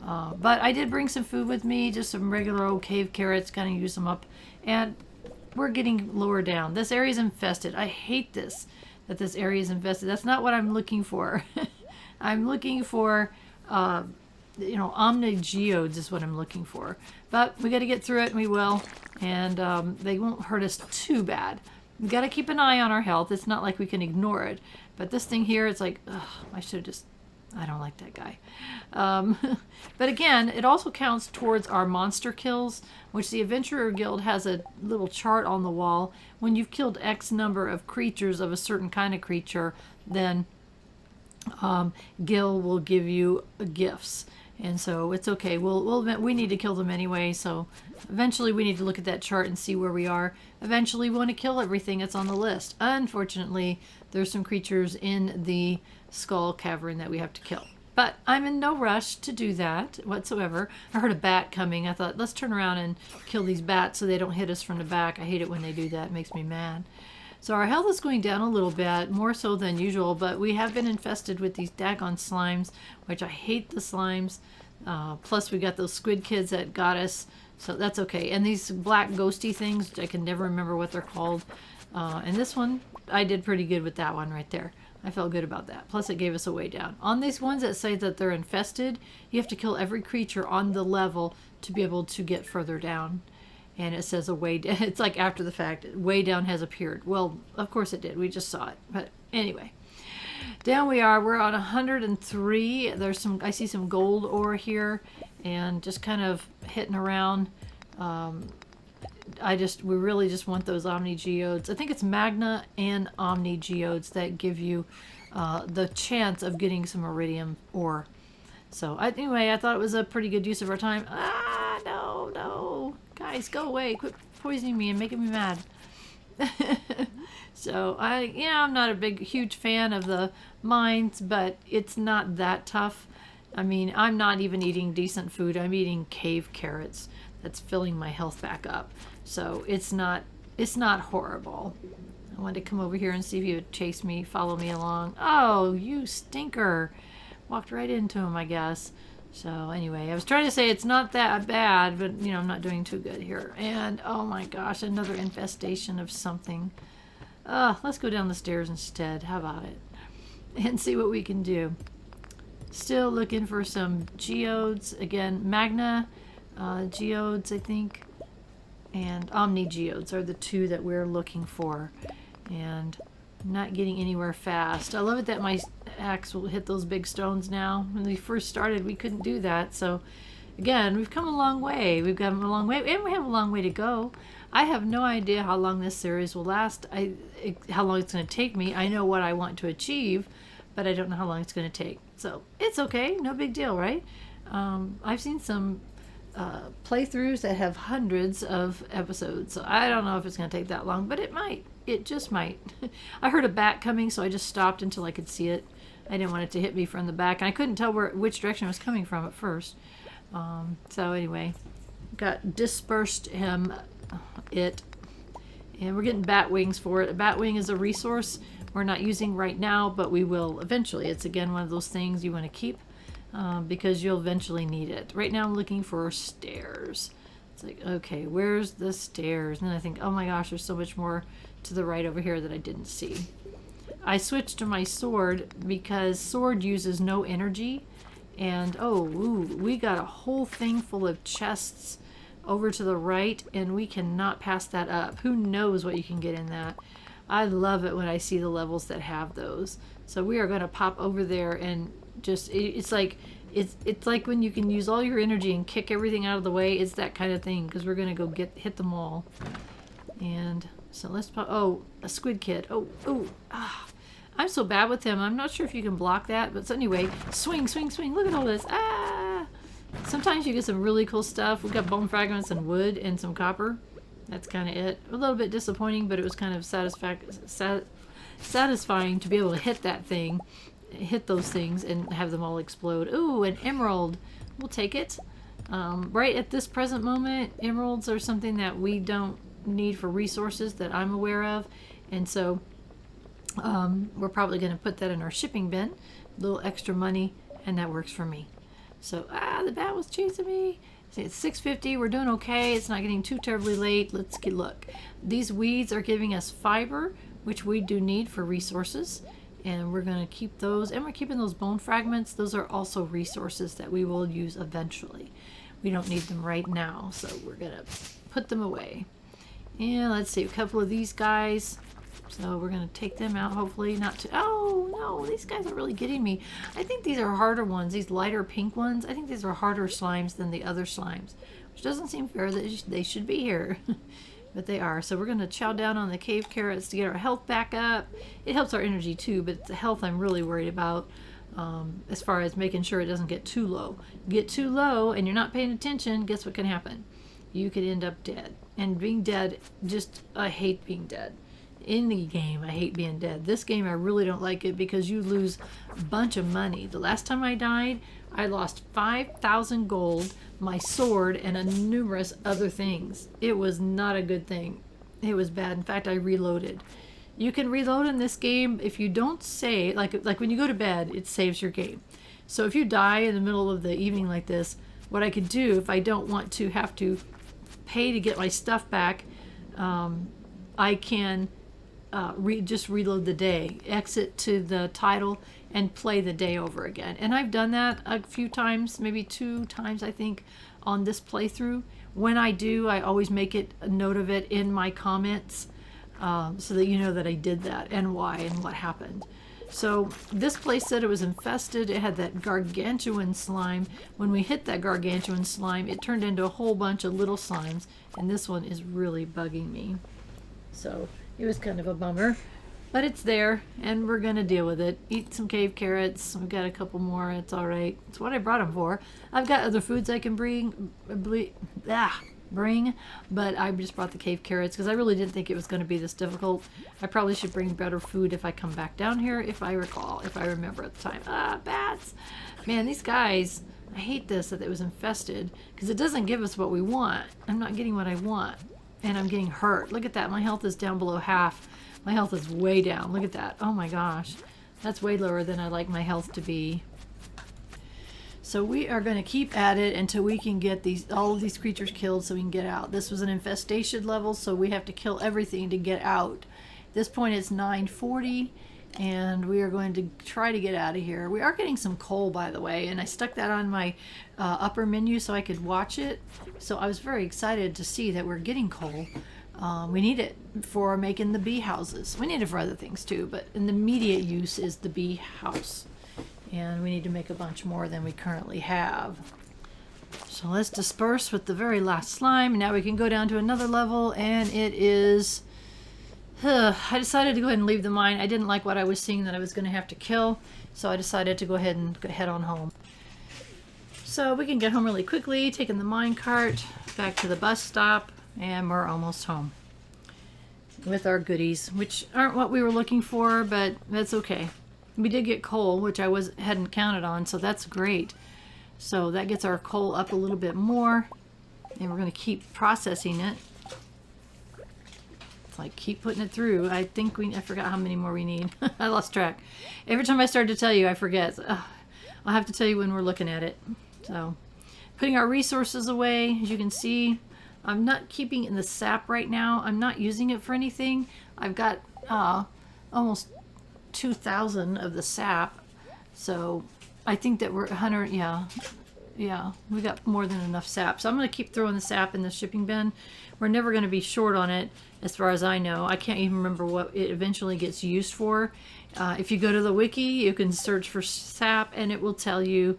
But I did bring some food with me, just some regular old cave carrots, kind of use them up. And we're getting lower down. This area is infested. I hate that this area is infested. That's not what I'm looking for. I'm looking for, omnigeodes is what I'm looking for. But we got to get through it, and we will. And they won't hurt us too bad. We got to keep an eye on our health. It's not like we can ignore it. But this thing here, it's like, ugh, I don't like that guy. But again, it also counts towards our monster kills, which the Adventurer Guild has a little chart on the wall. When you've killed X number of creatures of a certain kind of creature, then Gil will give you gifts. And so it's okay. We need to kill them anyway. So eventually we need to look at that chart and see where we are. Eventually we want to kill everything that's on the list. Unfortunately, there's some creatures in the skull cavern that we have to kill. But I'm in no rush to do that whatsoever. I heard a bat coming. I thought, let's turn around and kill these bats so they don't hit us from the back. I hate it when they do that. It makes me mad. So our health is going down a little bit, more so than usual, but we have been infested with these daggone slimes, which I hate the slimes. Plus we got those squid kids that got us, so that's okay. And these black ghosty things, I can never remember what they're called. And this one, I did pretty good with that one right there. I felt good about that. Plus, it gave us a way down. On these ones that say that they're infested, you have to kill every creature on the level to be able to get further down. And it says a way down. It's like after the fact, way down has appeared. Well, of course it did. We just saw it. But anyway, down we are. We're on 103. There's some. I see some gold ore here, and just kind of hitting around. We really just want those Omni Geodes. I think it's Magna and Omni Geodes that give you the chance of getting some iridium ore. So anyway, I thought it was a pretty good use of our time. Ah, no. Guys, go away. Quit poisoning me and making me mad. So I'm not a huge fan of the mines, but it's not that tough. I mean, I'm not even eating decent food. I'm eating cave carrots. That's filling my health back up. So it's not horrible. I wanted to come over here and see if he would chase me, follow me along. Oh, you stinker. Walked right into him, I guess. So anyway, I was trying to say it's not that bad, but I'm not doing too good here. And oh my gosh, another infestation of something. Let's go down the stairs instead. How about it? And see what we can do. Still looking for some geodes. Again, Magna geodes, I think. And Omni geodes are the two that we're looking for. And not getting anywhere fast. I love it that my axe will hit those big stones now. When we first started, we couldn't do that. So again, we've come a long way. We've come a long way, and we have a long way to go. I have no idea how long this series will last. How long it's going to take me. I know what I want to achieve, but I don't know how long it's going to take. So it's okay. No big deal, right? I've seen some playthroughs that have hundreds of episodes, so I don't know if it's going to take that long, but it might. It just might. I heard a bat coming, so I just stopped until I could see it. I didn't want it to hit me from the back, and I couldn't tell which direction it was coming from at first. So anyway, got dispersed and we're getting bat wings for it. A bat wing is a resource we're not using right now, but we will eventually. It's again one of those things you want to keep because you'll eventually need it. Right now I'm looking for stairs. It's like, okay, where's the stairs? And then I think, oh my gosh, there's so much more to the right over here that I didn't see. I switched to my sword because sword uses no energy. And we got a whole thing full of chests over to the right, and we cannot pass that up. Who knows what you can get in that? I love it when I see the levels that have those. So we are going to pop over there and just, it's like when you can use all your energy and kick everything out of the way. It's that kind of thing, because we're going to go hit them all. And so let's pop, a squid kid. I'm so bad with him. I'm not sure if you can block that, but so anyway, swing. Look at all this. Sometimes you get some really cool stuff. We got bone fragments and wood and some copper. That's kind of it. A little bit disappointing, but it was kind of satisfying to be able to hit those things and have them all explode. Ooh, an emerald. We'll take it. Right at this present moment, emeralds are something that we don't need for resources that I'm aware of, and so we're probably going to put that in our shipping bin. A little extra money, and that works for me. So, the bat was chasing me. See, it's 6:50. We're doing okay. It's not getting too terribly late. Let's look. These weeds are giving us fiber, which we do need for resources. And we're going to keep those. And we're keeping those bone fragments. Those are also resources that we will use eventually. We don't need them right now, so we're going to put them away. And let's see, a couple of these guys. So we're going to take them out, hopefully not to... Oh, no, these guys are really getting me. I think these are harder ones, these lighter pink ones. I think these are harder slimes than the other slimes, which doesn't seem fair that they should be here. But they are. So we're going to chow down on the cave carrots to get our health back up. It helps our energy too, but it's the health I'm really worried about as far as making sure it doesn't get too low. Get too low and you're not paying attention, guess what can happen? You could end up dead. And being dead, I hate being dead. In the game, I hate being dead. This game, I really don't like it because you lose a bunch of money. The last time I died, I lost 5,000 gold, my sword, and numerous other things. It was not a good thing. It was bad. In fact, I reloaded. You can reload in this game if you don't save, like when you go to bed, it saves your game. So if you die in the middle of the evening like this, what I could do if I don't want to have to pay to get my stuff back, I can just reload the day, exit to the title, and play the day over again. And I've done that a few times, maybe 2 times, I think, on this playthrough. When I do, I always make it a note of it in my comments, so that you know that I did that and why and what happened. So this place said it was infested. It had that gargantuan slime. When we hit that gargantuan slime, it turned into a whole bunch of little slimes, and this one is really bugging me. So it was kind of a bummer, but it's there, and we're gonna deal with it. Eat some cave carrots. We've got a couple more. It's all right. It's what I brought them for. I've got other foods I can bring, but I just brought the cave carrots because I really didn't think it was going to be this difficult. I probably should bring better food if I come back down here, if I remember at the time. Bats. Man, these guys, I hate this, that it was infested, because it doesn't give us what we want. I'm not getting what I want, and I'm getting hurt. Look at that. My health is down below half. My health is way down. Look at that. Oh my gosh. That's way lower than I like my health to be. So we are going to keep at it until we can get all of these creatures killed so we can get out. This was an infestation level, so we have to kill everything to get out. At this point it's 9:40, and we are going to try to get out of here. We are getting some coal, by the way, and I stuck that on my upper menu so I could watch it. So I was very excited to see that we're getting coal. We need it for making the bee houses. We need it for other things too, but in the immediate use is the bee house. And we need to make a bunch more than we currently have. So let's disperse with the very last slime. Now we can go down to another level, and it is... I decided to go ahead and leave the mine. I didn't like what I was seeing that I was going to have to kill, so I decided to go ahead and head on home. So we can get home really quickly, taking the mine cart back to the bus stop, and we're almost home with our goodies, which aren't what we were looking for, but that's okay. We did get coal, which I hadn't counted on, so that's great. So that gets our coal up a little bit more, and we're going to keep processing it. It's like keep putting it through. I forgot how many more we need. I lost track. Every time I start to tell you, I forget. I'll have to tell you when we're looking at it. So putting our resources away, as you can see, I'm not keeping in the sap right now. I'm not using it for anything. I've got almost 2,000 of the sap, so I think that we're 100. Yeah, we got more than enough sap, so I'm going to keep throwing the sap in the shipping bin. We're never going to be short on it, as far as I know. I can't even remember what it eventually gets used for. If you go to the wiki, you can search for sap, and it will tell you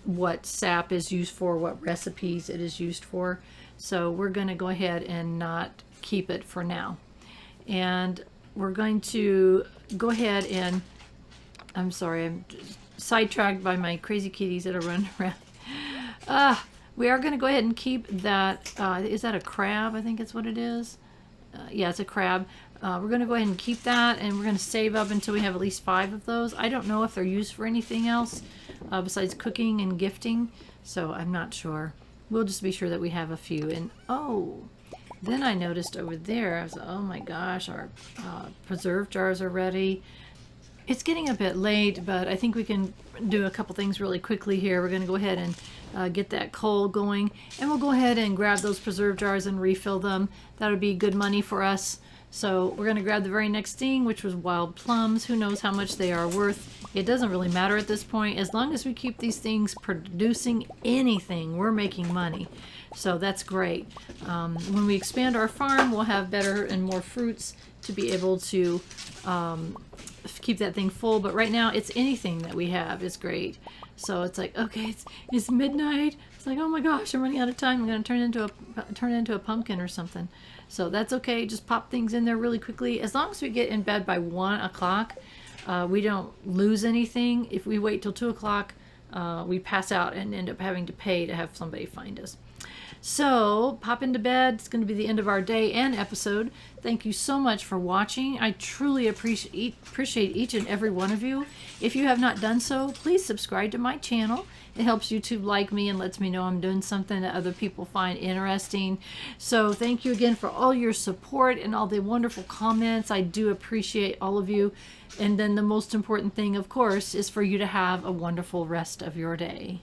what sap is used for, what recipes it is used for. So we're going to go ahead and not keep it for now, and we're going to go ahead and, I'm sorry, I'm sidetracked by my crazy kitties that are running around. We are going to go ahead and keep that, is that a crab? I think it's what it is. Yeah, it's a crab. We're going to go ahead and keep that, and we're going to save up until we have at least 5 of those. I don't know if they're used for anything else besides cooking and gifting, so I'm not sure. We'll just be sure that we have a few. And then I noticed over there, I was like, oh my gosh, our preserve jars are ready. It's getting a bit late, but I think we can do a couple things really quickly here. We're going to go ahead and get that coal going, and we'll go ahead and grab those preserve jars and refill them. That would be good money for us. So we're going to grab the very next thing, which was wild plums. Who knows how much they are worth. It doesn't really matter at this point. As long as we keep these things producing anything, we're making money. So that's great. When we expand our farm, we'll have better and more fruits to be able to keep that thing full. But right now, it's anything that we have is great. So it's like, okay, it's midnight. It's like, oh my gosh, I'm running out of time. I'm going to turn into a pumpkin or something. So that's okay. Just pop things in there really quickly. As long as we get in bed by 1 o'clock, we don't lose anything. If we wait till 2 o'clock, we pass out and end up having to pay to have somebody find us. So pop into bed. It's going to be the end of our day and episode. Thank you so much for watching. I truly appreciate each and every one of you. If you have not done so, please subscribe to my channel. It helps YouTube like me and lets me know I'm doing something that other people find interesting. So thank you again for all your support and all the wonderful comments. I do appreciate all of you. And then the most important thing, of course, is for you to have a wonderful rest of your day.